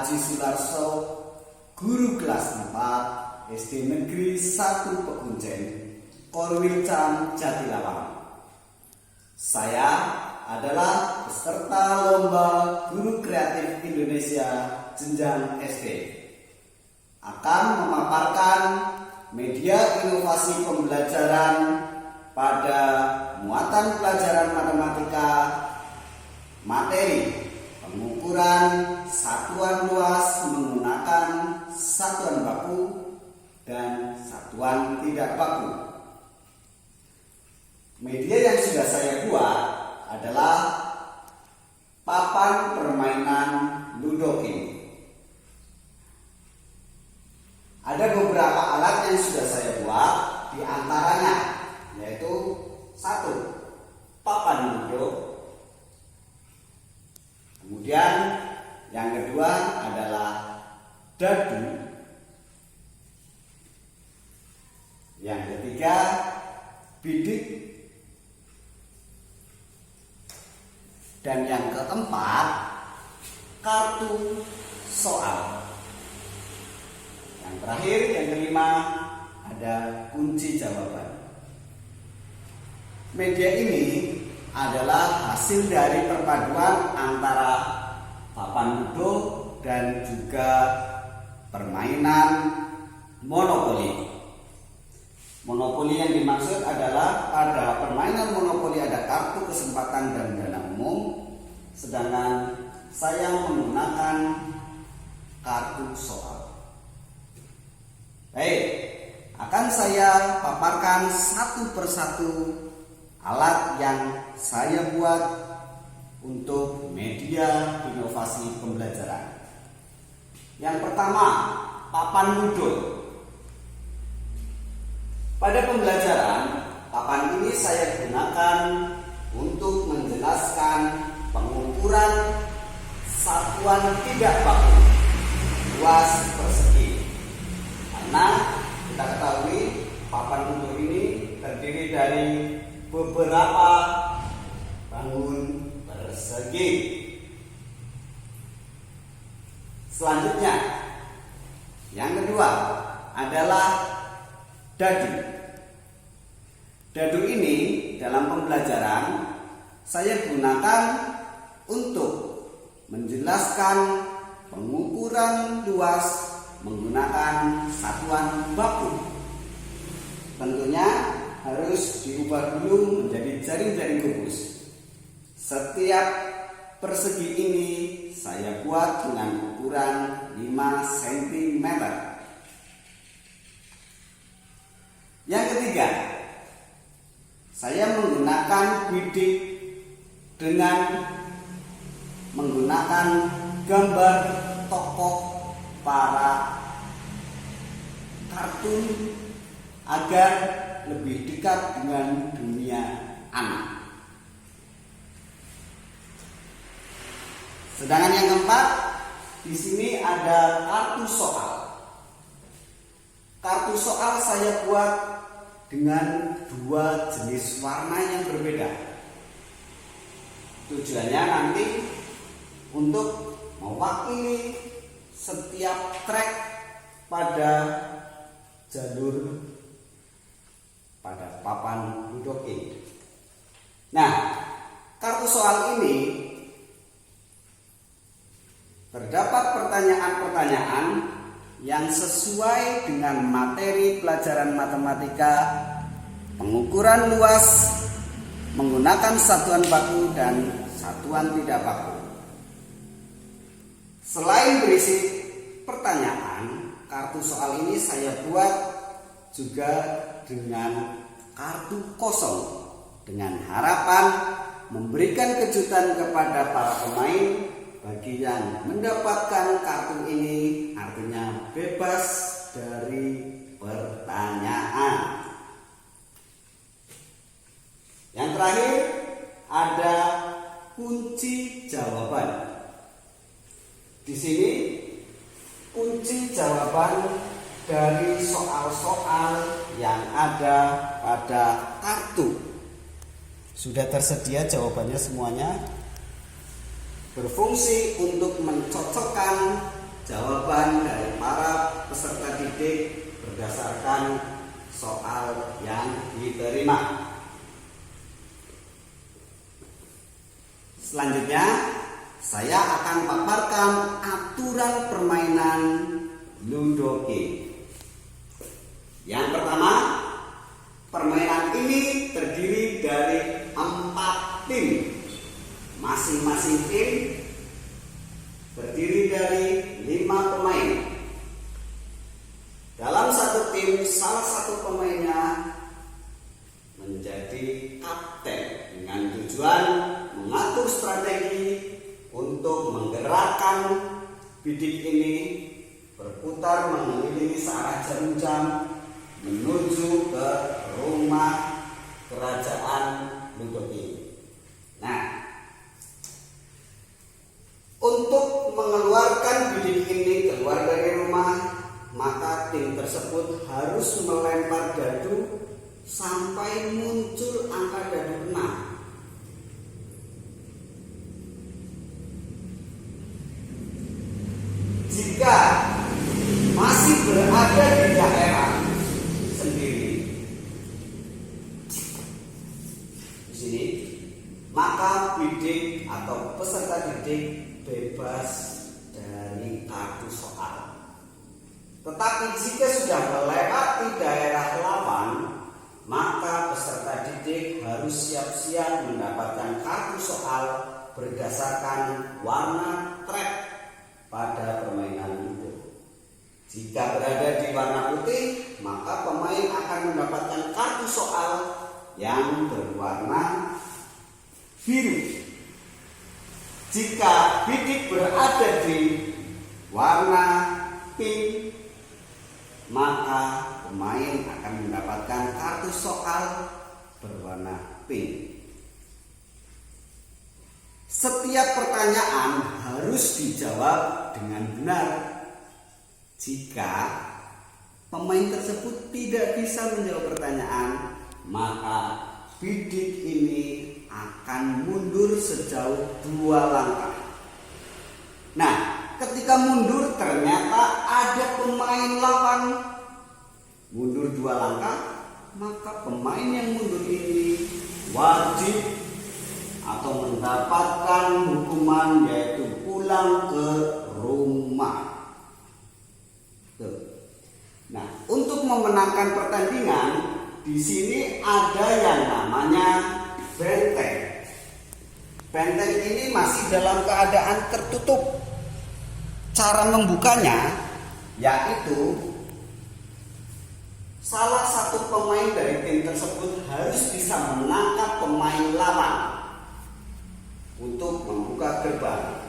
Aji Sularso, guru kelas 4 SD Negeri 1 Pekunjen, Korwilcam, Jatilawang. Saya adalah peserta Lomba Guru Kreatif Indonesia Jenjang SD. Akan memaparkan media inovasi pembelajaran pada muatan pelajaran matematika, materi pengukuran satuan luas menggunakan satuan baku dan satuan tidak baku. Media yang sudah saya buat adalah papan permainan Ludo ini. Ada beberapa alat yang sudah saya buat, di antaranya yaitu 1. Papan Ludo. Kemudian yang kedua adalah dadu. Yang ketiga bidik. Dan yang keempat kartu soal. Yang terakhir, yang kelima ada kunci jawaban. Media ini adalah hasil dari perpaduan antara papan ludo dan juga permainan monopoli. Monopoli yang dimaksud adalah pada permainan monopoli ada kartu kesempatan dan dana umum, sedangkan saya menggunakan kartu soal. Baik, akan saya paparkan satu persatu alat yang saya buat untuk media inovasi pembelajaran. Yang pertama, papan ludo. Pada pembelajaran, papan ini saya gunakan untuk menjelaskan pengukuran satuan tidak baku luas persegi. Karena kita ketahui papan ludo ini terdiri dari beberapa bangun persegi. Selanjutnya, yang kedua adalah dadu. Dadu ini dalam pembelajaran saya gunakan untuk menjelaskan pengukuran luas menggunakan satuan baku. Tentunya harus diubah dulu menjadi jaring-jaring kubus. Setiap persegi ini saya buat dengan ukuran 5 cm. Yang ketiga, saya menggunakan bidik dengan menggunakan gambar tokoh para kartun agar lebih dekat dengan dunia anak. Sedangkan yang keempat, di sini ada kartu soal. Kartu soal saya buat dengan 2 jenis warna yang berbeda. Tujuannya nanti untuk mewakili setiap trek pada jalur pada papan ludo ini. Nah, kartu soal ini terdapat pertanyaan-pertanyaan yang sesuai dengan materi pelajaran matematika, pengukuran luas menggunakan satuan baku dan satuan tidak baku. Selain berisi pertanyaan, kartu soal ini saya buat juga dengan kartu kosong dengan harapan memberikan kejutan kepada para pemain. Bagi yang mendapatkan kartu ini artinya bebas dari pertanyaan. Yang terakhir ada kunci jawaban. Di sini kunci jawaban dari soal-soal yang ada pada kartu. Sudah tersedia jawabannya semuanya. Berfungsi untuk mencocokkan jawaban dari para peserta didik berdasarkan soal yang diterima. Selanjutnya, saya akan paparkan aturan permainan Ludo King. Yang pertama, permainan ini terdiri dari 4 tim. Masing-masing tim terdiri dari 5 pemain. Dalam satu tim, salah satu pemainnya menjadi kapten dengan tujuan mengatur strategi untuk menggerakkan bidik ini berputar mengelilingi searah jarum jam menuju ke rumah kerajaan Ludo King. Nah, untuk mengeluarkan bidik ini keluar dari rumah, maka tim tersebut harus melempar dadu sampai muncul angka dadu 6. Jika masih berada di daerah sendiri di sini, maka bidik atau peserta didik bebas dari kartu soal. Tetapi jika sudah melewati daerah lawan, maka peserta didik harus siap-siap mendapatkan kartu soal berdasarkan warna trek pada permainan Ludo. Jika berada di warna putih, maka pemain akan mendapatkan kartu soal yang berwarna biru. Jika bidik berada di warna pink, maka pemain akan mendapatkan kartu soal berwarna pink. Setiap pertanyaan harus dijawab dengan benar. Jika pemain tersebut tidak bisa menjawab pertanyaan, maka bidik ini akan mundur sejauh 2 langkah. Nah, ketika mundur ternyata ada pemain lawan mundur 2 langkah, maka pemain yang mundur ini wajib atau mendapatkan hukuman, yaitu pulang ke rumah. Nah, untuk memenangkan pertandingan, di sini ada yang namanya benteng. Benteng ini masih dalam keadaan tertutup. Cara membukanya yaitu salah satu pemain dari tim tersebut harus bisa menangkap pemain lawan untuk membuka gerbang.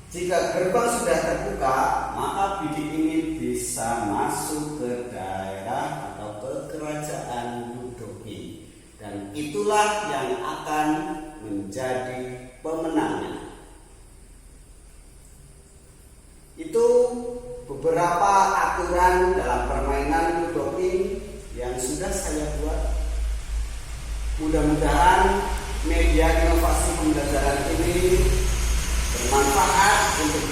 Jika gerbang sudah terbuka, maka bidik ini bisa masuk ke daerah atau ke kerajaan Ludo King, dan itulah yang akan menjadi pemenangnya. Itu beberapa aturan dalam permainan Ludo King yang sudah saya buat. Mudah-mudahan media inovasi pembelajaran ini bermanfaat untuk